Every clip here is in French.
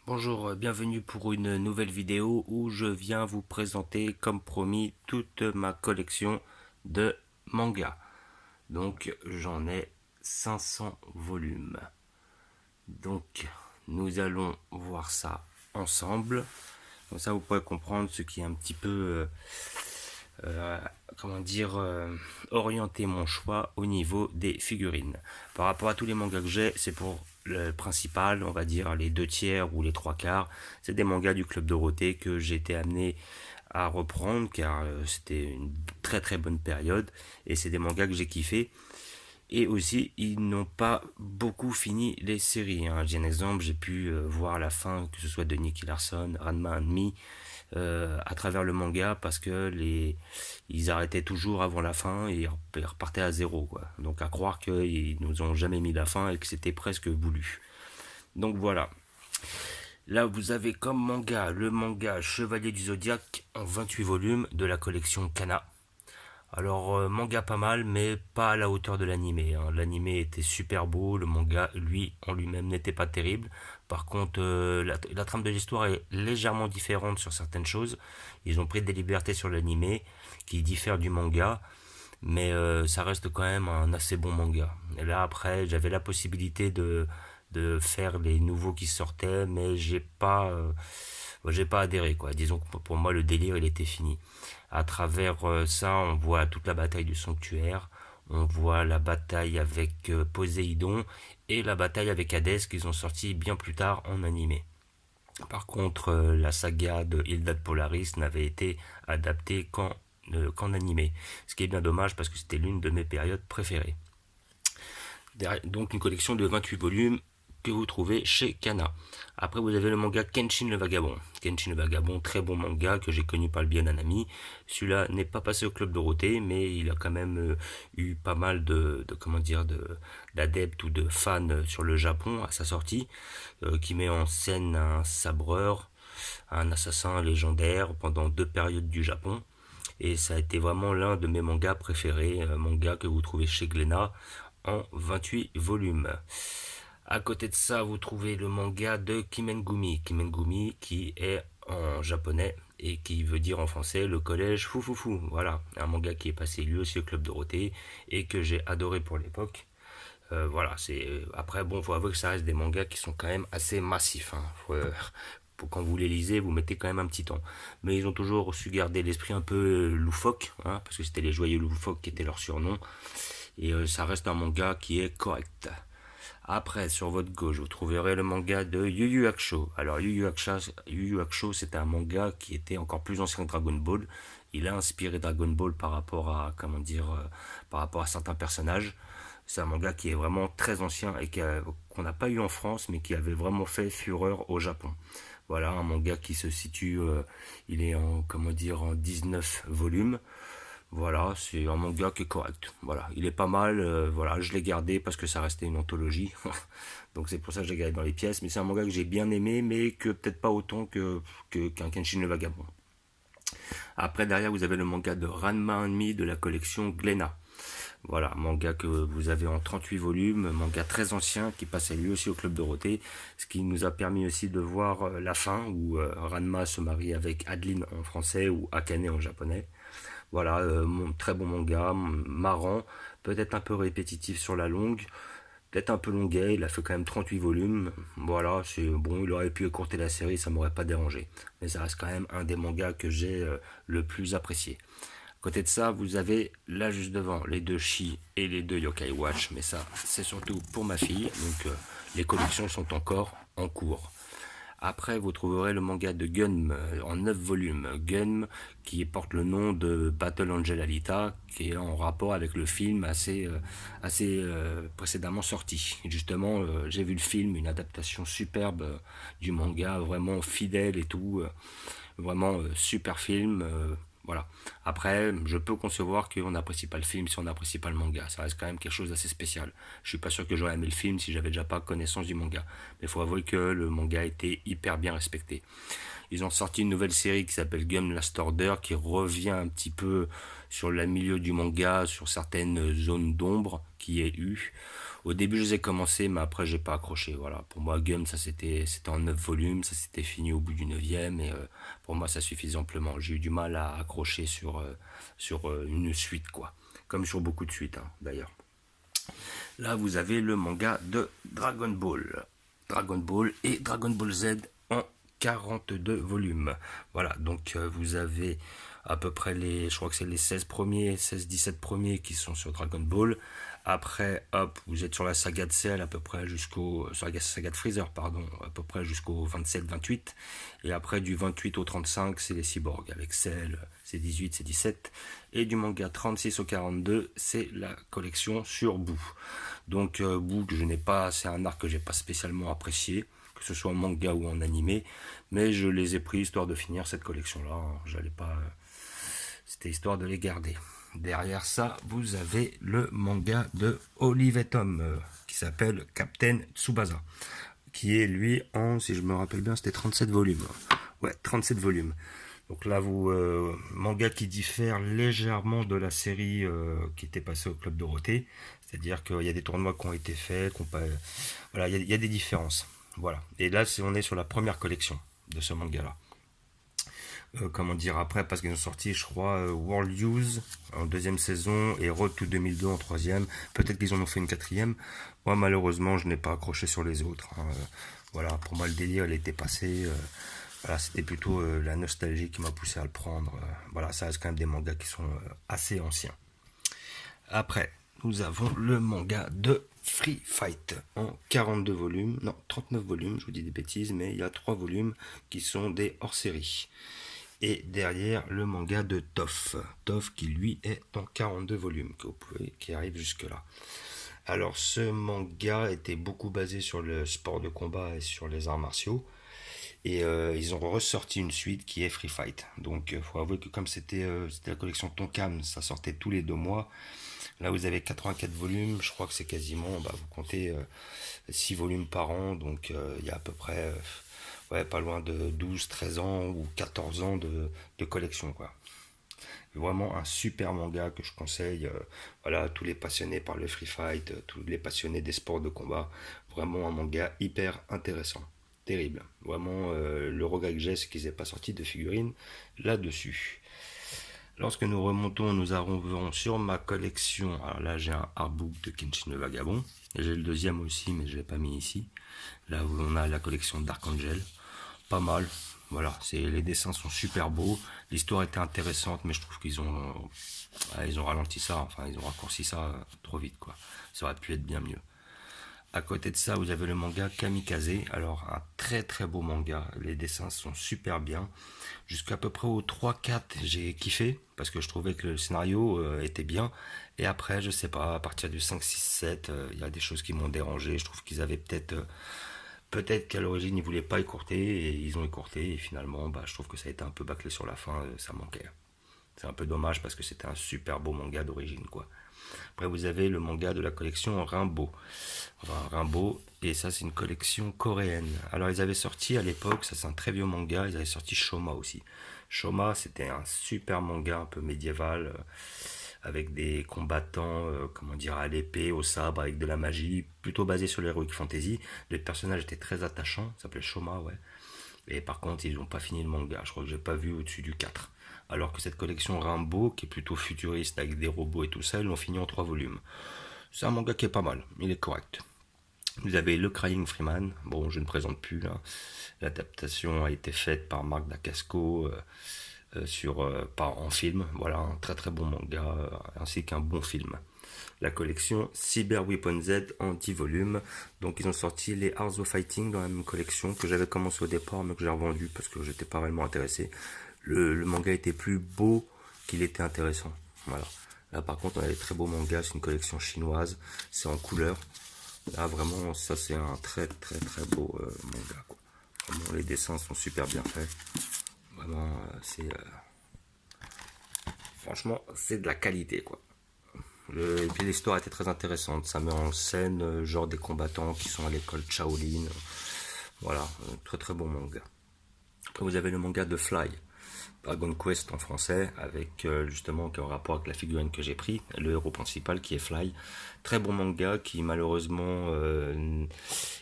Bonjour, bienvenue pour une nouvelle vidéo où je viens vous présenter, comme promis, toute ma collection de mangas. Donc j'en ai 500 volumes. Donc nous allons voir ça ensemble. Comme ça vous pourrez comprendre ce qui est un petit peu, euh, comment dire, orienter mon choix au niveau des figurines. Par rapport à tous les mangas que j'ai, c'est pour le principal, on va dire les deux tiers ou les trois quarts. C'est des mangas du Club Dorothée que j'ai été amené à reprendre car c'était une très très bonne période et c'est des mangas que j'ai kiffé. Et aussi, ils n'ont pas beaucoup fini les séries, hein. J'ai un exemple, j'ai pu voir la fin, que ce soit de Nicky Larson, Ranma and Me, à travers le manga parce que ils arrêtaient toujours avant la fin et ils repartaient à zéro, quoi. Donc à croire qu'ils nous ont jamais mis la fin et que c'était presque voulu. Donc voilà. Là, vous avez comme manga le manga Chevalier du Zodiaque en 28 volumes de la collection Kana. Alors, manga pas mal, mais pas à la hauteur de l'animé, hein. L'animé était super beau, le manga, lui, en lui-même, n'était pas terrible. Par contre, la trame de l'histoire est légèrement différente sur certaines choses. Ils ont pris des libertés sur l'animé qui diffèrent du manga, mais ça reste quand même un assez bon manga. Et là, après, j'avais la possibilité de faire les nouveaux qui sortaient, mais j'ai pas adhéré, quoi. Disons que pour moi, le délire, il était fini. À travers ça, on voit toute la bataille du sanctuaire, on voit la bataille avec Poséidon et la bataille avec Hadès qu'ils ont sorti bien plus tard en animé. Par contre, la saga de Hilda de Polaris n'avait été adaptée qu'en animé, ce qui est bien dommage parce que c'était l'une de mes périodes préférées. Donc une collection de 28 volumes que vous trouvez chez Kana. Après, vous avez le manga Kenshin le Vagabond. Kenshin le Vagabond, très bon manga que j'ai connu par le biais d'un ami. Celui-là n'est pas passé au Club Dorothée, mais il a quand même eu pas mal comment dire, d'adeptes ou de fans sur le Japon à sa sortie, qui met en scène un sabreur, un assassin légendaire pendant deux périodes du Japon. Et ça a été vraiment l'un de mes mangas préférés, manga que vous trouvez chez Glénat en 28 volumes. À côté de ça, vous trouvez le manga de Kimengumi. Kimengumi qui est en japonais et qui veut dire en français le collège Foufoufou. Voilà, un manga qui est passé lui aussi au Club Dorothée et que j'ai adoré pour l'époque. Voilà, c'est après bon, faut avouer que ça reste des mangas qui sont quand même assez massifs, hein. Quand vous les lisez, vous mettez quand même un petit temps. Mais ils ont toujours su garder l'esprit un peu loufoque, hein, parce que c'était les joyeux loufoques qui étaient leur surnom. Et ça reste un manga qui est correct. Après, sur votre gauche, vous trouverez le manga de Yu Yu Hakusho. Alors, Yu Yu Hakusho, c'était un manga qui était encore plus ancien que Dragon Ball. Il a inspiré Dragon Ball par rapport à, comment dire, par rapport à certains personnages. C'est un manga qui est vraiment très ancien et qu'on n'a pas eu en France, mais qui avait vraiment fait fureur au Japon. Voilà, un manga qui se situe, il est en, comment dire, en 19 volumes. Voilà, c'est un manga qui est correct. Voilà, il est pas mal. Voilà, je l'ai gardé parce que ça restait une anthologie. Donc c'est pour ça que je l'ai gardé dans les pièces. Mais c'est un manga que j'ai bien aimé, mais que peut-être pas autant qu'un Kenshin le Vagabond. Après, derrière, vous avez le manga de Ranma and Me de la collection Glénat. Voilà, manga que vous avez en 38 volumes, manga très ancien qui passait lui aussi au Club Dorothée, ce qui nous a permis aussi de voir la fin où Ranma se marie avec Adeline en français ou Akane en japonais. Voilà, très bon manga, marrant, peut-être un peu répétitif sur la longue, peut-être un peu longuet, il a fait quand même 38 volumes. Voilà, c'est bon, il aurait pu écourter la série, ça m'aurait pas dérangé. Mais ça reste quand même un des mangas que j'ai le plus apprécié. À côté de ça, vous avez là juste devant les deux Shi et les deux Yokai Watch, mais ça, c'est surtout pour ma fille, donc les collections sont encore en cours. Après, vous trouverez le manga de Gun en 9 volumes. Gun qui porte le nom de Battle Angel Alita, qui est en rapport avec le film assez précédemment sorti. Et justement, j'ai vu le film, une adaptation superbe du manga, vraiment fidèle et tout. Vraiment super film. Voilà. Après, je peux concevoir qu'on n'apprécie pas le film si on n'apprécie pas le manga. Ça reste quand même quelque chose d'assez spécial. Je suis pas sûr que j'aurais aimé le film si j'avais déjà pas connaissance du manga. Mais il faut avouer que le manga a été hyper bien respecté. Ils ont sorti une nouvelle série qui s'appelle Gun Last Order qui revient un petit peu sur le milieu du manga, sur certaines zones d'ombre qu'il y a eu. Au début, je les ai commencés, mais après, j'ai pas accroché. Voilà. Pour moi, Gum, ça c'était en 9 volumes, ça s'était fini au bout du 9e, et pour moi, ça suffisait amplement. J'ai eu du mal à accrocher sur une suite, quoi. Comme sur beaucoup de suites, hein, d'ailleurs. Là, vous avez le manga de Dragon Ball. Dragon Ball et Dragon Ball Z en 42 volumes. Voilà, donc vous avez à peu près je crois que c'est les 16 premiers, 16-17 premiers qui sont sur Dragon Ball. Après, hop, vous êtes sur la saga de Cell à peu près sur la saga de Freezer, pardon, à peu près jusqu'au 27-28. Et après, du 28 au 35, c'est les cyborgs. Avec Cell, c'est 18, c'est 17. Et du manga 36 au 42, c'est la collection sur Boo. Donc, Boo, que je n'ai pas, c'est un arc que j'ai pas spécialement apprécié, que ce soit en manga ou en animé. Mais je les ai pris histoire de finir cette collection-là. J'allais pas. C'était histoire de les garder. Derrière ça, vous avez le manga de Olive et Tom qui s'appelle Captain Tsubasa, qui est lui si je me rappelle bien, c'était 37 volumes. Ouais, 37 volumes. Donc là, manga qui diffère légèrement de la série qui était passée au Club Dorothée. C'est-à-dire qu'il y a des tournois qui ont été faits, voilà, il y a des différences. Voilà. Et là, on est sur la première collection de ce manga-là. Comment dire, après, parce qu'ils ont sorti, je crois, World Use en deuxième saison et Road to 2002 en troisième. Peut-être qu'ils en ont fait une quatrième. Moi, malheureusement, je n'ai pas accroché sur les autres. Voilà, pour moi, le délire, il était passé. Voilà, c'était plutôt la nostalgie qui m'a poussé à le prendre. Voilà, ça reste quand même des mangas qui sont assez anciens. Après, nous avons le manga de Free Fight en 42 volumes. Non, 39 volumes, je vous dis des bêtises, mais il y a 3 volumes qui sont des hors-série. Et derrière, le manga de Toff. Toff qui, lui, est en 42 volumes, qui arrive jusque-là. Alors, ce manga était beaucoup basé sur le sport de combat et sur les arts martiaux. Et ils ont ressorti une suite qui est Free Fight. Donc, il faut avouer que comme c'était la collection Tonkam, ça sortait tous les 2 mois. Là, vous avez 84 volumes. Je crois que c'est quasiment, vous comptez 6 volumes par an. Donc, il y a à peu près... pas loin de 12, 13 ans ou 14 ans de collection, quoi. Vraiment un super manga que je conseille voilà, à tous les passionnés par le free fight, tous les passionnés des sports de combat. Vraiment un manga hyper intéressant. Terrible. Vraiment, le regret que j'ai, c'est qu'ils n'aient pas sorti de figurines là-dessus. Lorsque nous remontons, nous arrivons sur ma collection. Alors là, j'ai un artbook de Kenshin le Vagabond. Et j'ai le deuxième aussi, mais je ne l'ai pas mis ici. Là où on a la collection Dark Angel. Pas mal. Voilà, les dessins sont super beaux. L'histoire était intéressante, mais je trouve qu'ils ont ralenti ça. Enfin, ils ont raccourci ça trop vite, quoi. Ça aurait pu être bien mieux. À côté de ça, vous avez le manga Kamikaze. Alors, un très très beau manga. Les dessins sont super bien. Jusqu'à peu près au 3-4, j'ai kiffé. Parce que je trouvais que le scénario était bien. Et après, je sais pas, à partir du 5-6-7, il y a des choses qui m'ont dérangé. Je trouve qu'ils avaient peut-être qu'à l'origine, ils voulaient pas écourter. Et ils ont écourté. Et finalement, je trouve que ça a été un peu bâclé sur la fin. Ça manquait. C'est un peu dommage parce que c'était un super beau manga d'origine, quoi. Après, vous avez le manga de la collection Rimbaud. Enfin, Rimbaud, et ça, c'est une collection coréenne. Alors, ils avaient sorti à l'époque, ça c'est un très vieux manga, ils avaient sorti Shoma aussi. Shoma, c'était un super manga un peu médiéval, avec des combattants, à l'épée, au sabre, avec de la magie, plutôt basé sur l'heroic fantasy. Les personnages étaient très attachants, ça s'appelait Shoma, ouais. Et par contre, ils n'ont pas fini le manga, je crois que j'ai pas vu au-dessus du 4. Alors que cette collection Rimbaud, qui est plutôt futuriste avec des robots et tout ça, ils l'ont fini en 3 volumes. C'est un manga qui est pas mal, il est correct. Vous avez le Crying Freeman, bon je ne présente plus là. L'adaptation a été faite par Marc Dacascos en film. Voilà, un très très bon manga ainsi qu'un bon film. La collection Cyber Weapon Z en 10 volumes. Donc ils ont sorti les Arts of Fighting dans la même collection que j'avais commencé au départ mais que j'ai revendu parce que j'étais pas réellement intéressé. Le manga était plus beau qu'il était intéressant. Voilà. Là par contre on a des très beaux mangas, c'est une collection chinoise, c'est en couleur. Là vraiment ça c'est un très très très beau manga, quoi. Vraiment, les dessins sont super bien faits. Vraiment franchement c'est de la qualité, quoi. Et puis l'histoire était très intéressante, ça met en scène genre des combattants qui sont à l'école Shaolin. Voilà, très très bon manga. Après vous avez le manga de Fly. Dragon Quest en français, avec justement qui est en rapport avec la figurine que j'ai pris, le héros principal qui est Fly. Très bon manga qui malheureusement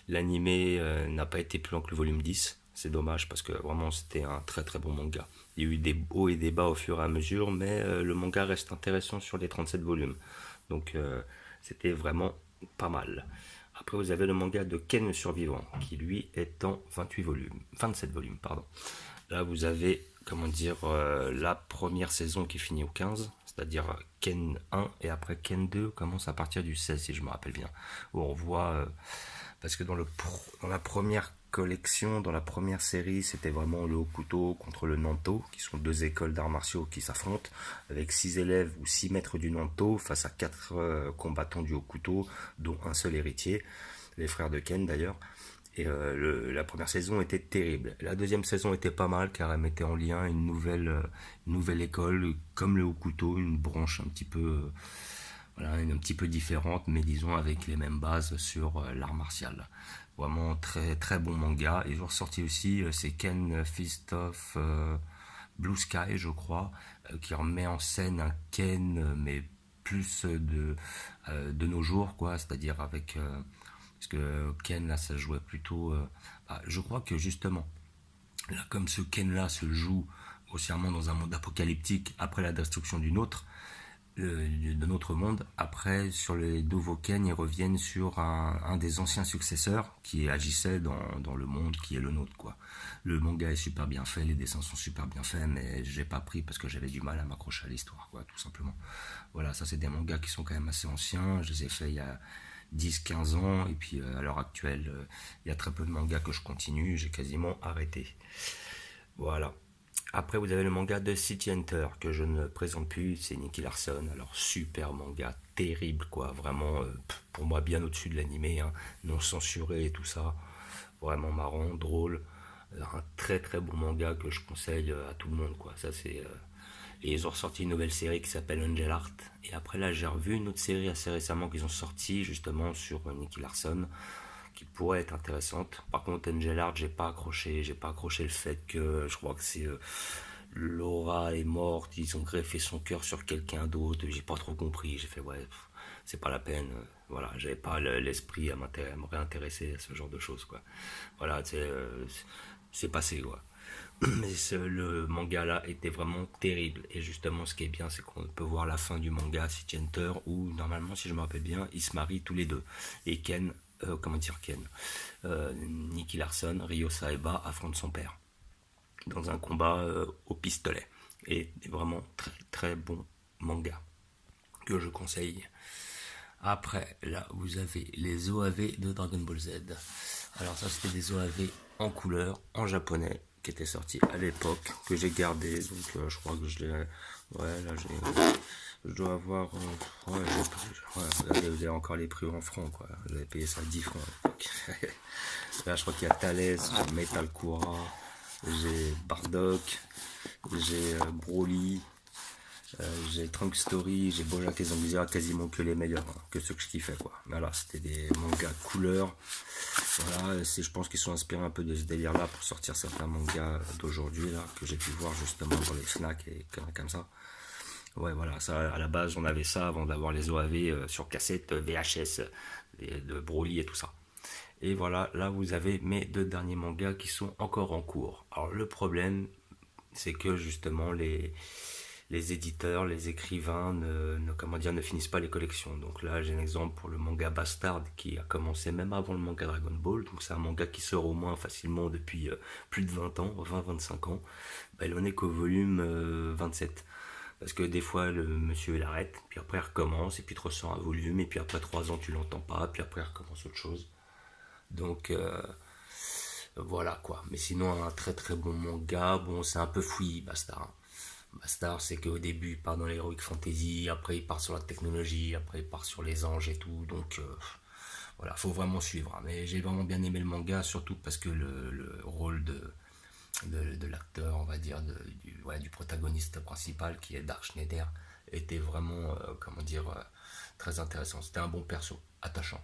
l'animé n'a pas été plus long que le volume 10. C'est dommage parce que vraiment c'était un très très bon manga. Il y a eu des hauts et des bas au fur et à mesure, mais le manga reste intéressant sur les 37 volumes. Donc c'était vraiment pas mal. Après vous avez le manga de Ken le Survivant, qui lui est en 28 volumes, 27 volumes, pardon. Là vous avez, comment dire, la première saison qui finit au 15, c'est-à-dire Ken 1, et après Ken 2 commence à partir du 16 si je me rappelle bien. Où on voit, parce que dans la première collection, dans la première série, c'était vraiment le Hokuto contre le Nanto, qui sont deux écoles d'arts martiaux qui s'affrontent, avec 6 élèves ou 6 maîtres du Nanto face à 4 combattants du Hokuto, dont un seul héritier, les frères de Ken d'ailleurs. Et la première saison était terrible. La deuxième saison était pas mal car elle mettait en lien une nouvelle école, comme le Hokuto, une branche un petit peu, voilà, un petit peu différente, mais disons avec les mêmes bases sur l'art martial. Vraiment très très bon manga. Ils ont ressorti aussi, c'est Ken Fist of Blue Sky, je crois, qui remet en scène un Ken, mais plus de nos jours, quoi, c'est-à-dire avec parce que Ken là ça jouait plutôt je crois que justement là comme ce Ken là se joue grossièrement dans un monde apocalyptique après la destruction de notre monde, après sur les nouveaux Ken ils reviennent sur un des anciens successeurs qui agissait dans le monde qui est le nôtre, quoi. Le manga est super bien fait, les dessins sont super bien faits, mais j'ai pas pris parce que j'avais du mal à m'accrocher à l'histoire, quoi, tout simplement. Voilà, ça c'est des mangas qui sont quand même assez anciens, je les ai faits il y a 10-15 ans, et puis à l'heure actuelle, il y a très peu de mangas que je continue, j'ai quasiment arrêté. Voilà. Après, vous avez le manga de City Hunter, que je ne présente plus, c'est Nicky Larson. Alors, super manga, terrible, quoi. Vraiment, pour moi, bien au-dessus de l'animé, hein, non censuré et tout ça. Vraiment marrant, drôle. Un très très bon manga que je conseille à tout le monde, quoi. Ça, c'est. Et ils ont ressorti une nouvelle série qui s'appelle Angel Art. Et après là, j'ai revu une autre série assez récemment qu'ils ont sorti justement sur Nicky Larson, qui pourrait être intéressante. Par contre, Angel Art, j'ai pas accroché le fait que je crois que c'est Laura est morte, ils ont greffé son cœur sur quelqu'un d'autre. J'ai pas trop compris. J'ai fait ouais, c'est pas la peine. Voilà, j'avais pas l'esprit à me réintéresser à ce genre de choses, quoi. Voilà, c'est passé, quoi. Mais le manga là était vraiment terrible. Et justement, ce qui est bien, c'est qu'on peut voir la fin du manga City Hunter où normalement, si je me rappelle bien, ils se marient tous les deux. Et Ken, comment dire Ken, Nicky Larson, Ryo Saeba affronte son père dans un combat au pistolet. Et vraiment très très bon manga que je conseille. Après, là, vous avez les OAV de Dragon Ball Z. Alors ça, c'était des OAV en couleur, en japonais, qui étaient sortis à l'époque, que j'ai gardé. Donc je crois que je l'ai... Ouais, là, je dois avoir... regardez, vous avez encore les prix en francs, quoi. J'avais payé ça 10 francs à l'époque. Là, je crois qu'il y a Thales, j'ai Metal Kura, j'ai Bardock, j'ai Broly, j'ai Trunk Story, j'ai Bojack et Zambizia, quasiment que les meilleurs, hein, que ceux que je kiffais, quoi. Voilà, c'était des mangas couleurs. Voilà, je pense qu'ils sont inspirés un peu de ce délire-là pour sortir certains mangas d'aujourd'hui, là, que j'ai pu voir justement dans les snacks et comme ça. Ouais, voilà, ça, à la base, on avait ça avant d'avoir les OAV sur cassette, VHS, de Broly et tout ça. Et voilà, là, vous avez mes deux derniers mangas qui sont encore en cours. Alors, le problème, c'est que justement, les éditeurs, les écrivains comment dire, ne finissent pas les collections. Donc là, j'ai un exemple pour le manga Bastard qui a commencé même avant le manga Dragon Ball. Donc c'est un manga qui sort au moins facilement depuis plus de 20 ans, 20-25 ans. Ben, il en est qu'au volume 27. Parce que des fois, le monsieur il arrête, puis après il recommence, et puis il te ressort un volume, et puis après 3 ans tu l'entends pas, puis après il recommence autre chose. Donc voilà quoi. Mais sinon, un très très bon manga. Bon, c'est un peu fouillis, Bastard. Bastard, c'est qu'au début, il part dans l'heroic fantasy, après il part sur la technologie, après il part sur les anges et tout. Donc voilà, faut vraiment suivre. Mais j'ai vraiment bien aimé le manga, surtout parce que le rôle de l'acteur, on va dire, du protagoniste principal, qui est Dark Schneider, était vraiment, comment dire, très intéressant. C'était un bon perso, attachant.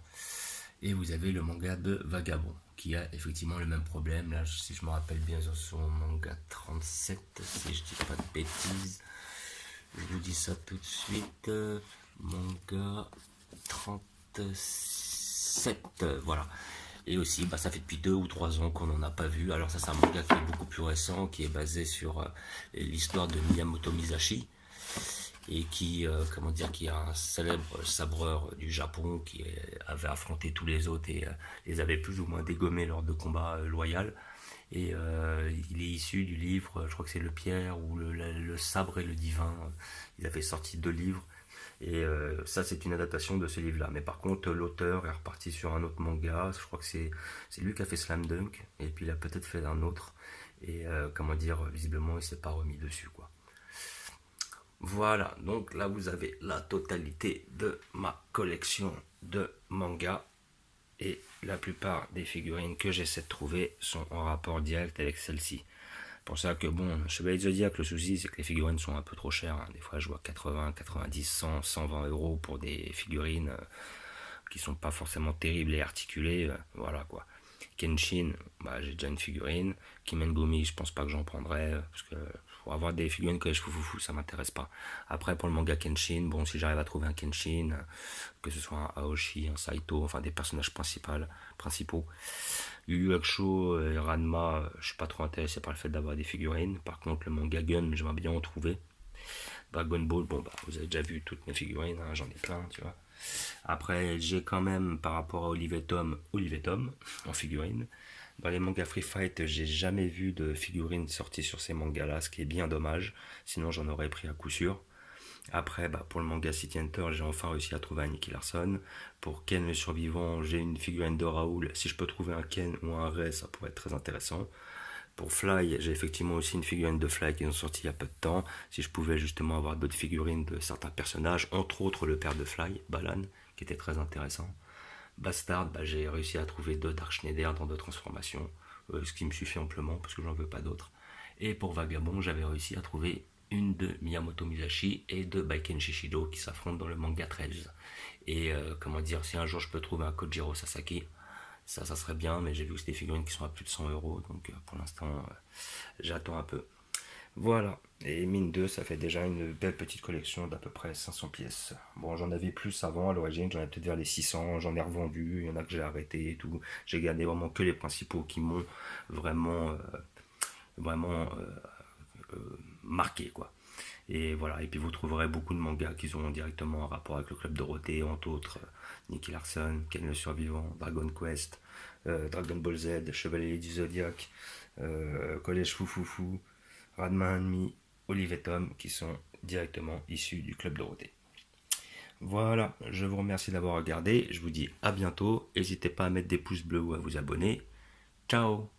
Et vous avez le manga de Vagabond, qui a effectivement le même problème. Là, si je me rappelle bien, sur son manga 37, si je dis pas de bêtises. Je vous dis ça tout de suite. Manga 37, voilà. Et aussi, bah, ça fait depuis 2 ou 3 ans qu'on n'en a pas vu. Alors ça, c'est un manga qui est beaucoup plus récent, qui est basé sur l'histoire de Miyamoto Musashi, et qui, comment dire, qui est un célèbre sabreur du Japon qui avait affronté tous les autres et les avait plus ou moins dégommés lors de combats loyaux. Et il est issu du livre, je crois que c'est Le Pierre ou le Sabre et le Divin. Ils avaient sorti 2 livres. Et ça, c'est une adaptation de ce livre-là. Mais par contre, l'auteur est reparti sur un autre manga. Je crois que c'est lui qui a fait Slam Dunk. Et puis il a peut-être fait un autre. Et comment dire, visiblement, il s'est pas remis dessus, quoi. Voilà, donc là vous avez la totalité de ma collection de mangas. Et la plupart des figurines que j'essaie de trouver sont en rapport direct avec celle-ci. Pour ça que bon, Chevalier Zodiac, le souci c'est que les figurines sont un peu trop chères, hein. Des fois je vois 80, 90, 100, 120 euros pour des figurines qui sont pas forcément terribles et articulées, voilà quoi. Kenshin, bah, j'ai déjà une figurine. Kimengumi, je pense pas que j'en prendrai, parce que pour avoir des figurines que je fou, ça m'intéresse pas. Après, pour le manga Kenshin, bon, si j'arrive à trouver un Kenshin, que ce soit un Aoshi, un Saito, enfin des personnages principaux. Yu Yu Hakusho et Ranma, je suis pas trop intéressé par le fait d'avoir des figurines. Par contre, le manga Gun, j'aimerais bien en trouver. Dragon Ball, bon, bah, vous avez déjà vu toutes mes figurines, hein, j'en ai plein, tu vois. Après, j'ai quand même, par rapport à Olive et Tom en figurine. Dans les mangas Free Fight, j'ai jamais vu de figurines sorties sur ces mangas-là, ce qui est bien dommage. Sinon, j'en aurais pris à coup sûr. Après, bah, pour le manga City Hunter, j'ai enfin réussi à trouver un Nicky Larson. Pour Ken le survivant, j'ai une figurine de Raoul. Si je peux trouver un Ken ou un Ray, ça pourrait être très intéressant. Pour Fly, j'ai effectivement aussi une figurine de Fly qui ont sorti il y a peu de temps. Si je pouvais justement avoir d'autres figurines de certains personnages, entre autres le père de Fly, Balan, qui était très intéressant. Bastard, bah, j'ai réussi à trouver 2 Dark Schneider dans 2 transformations, ce qui me suffit amplement parce que j'en veux pas d'autres. Et pour Vagabond, j'avais réussi à trouver une de Miyamoto Musashi et de Baiken Shishido qui s'affrontent dans le manga 13. Et comment dire, si un jour je peux trouver un Kojiro Sasaki, ça serait bien, mais j'ai vu que c'est des figurines qui sont à plus de 100 euros, donc pour l'instant, j'attends un peu. Voilà, et mine 2, ça fait déjà une belle petite collection d'à peu près 500 pièces. Bon, j'en avais plus avant, à l'origine, j'en avais peut-être vers les 600, j'en ai revendu, il y en a que j'ai arrêté et tout. J'ai gardé vraiment que les principaux qui m'ont vraiment, vraiment marqué, quoi. Et voilà, et puis vous trouverez beaucoup de mangas qui ont directement un rapport avec le Club Dorothée, entre autres Nicky Larson, Ken le Survivant, Dragon Quest, Dragon Ball Z, Chevalier du Zodiac, Collège Foufoufou, Radma Enemy, Olive et Tom, qui sont directement issus du Club Dorothée. Voilà, je vous remercie d'avoir regardé, je vous dis à bientôt, n'hésitez pas à mettre des pouces bleus ou à vous abonner. Ciao!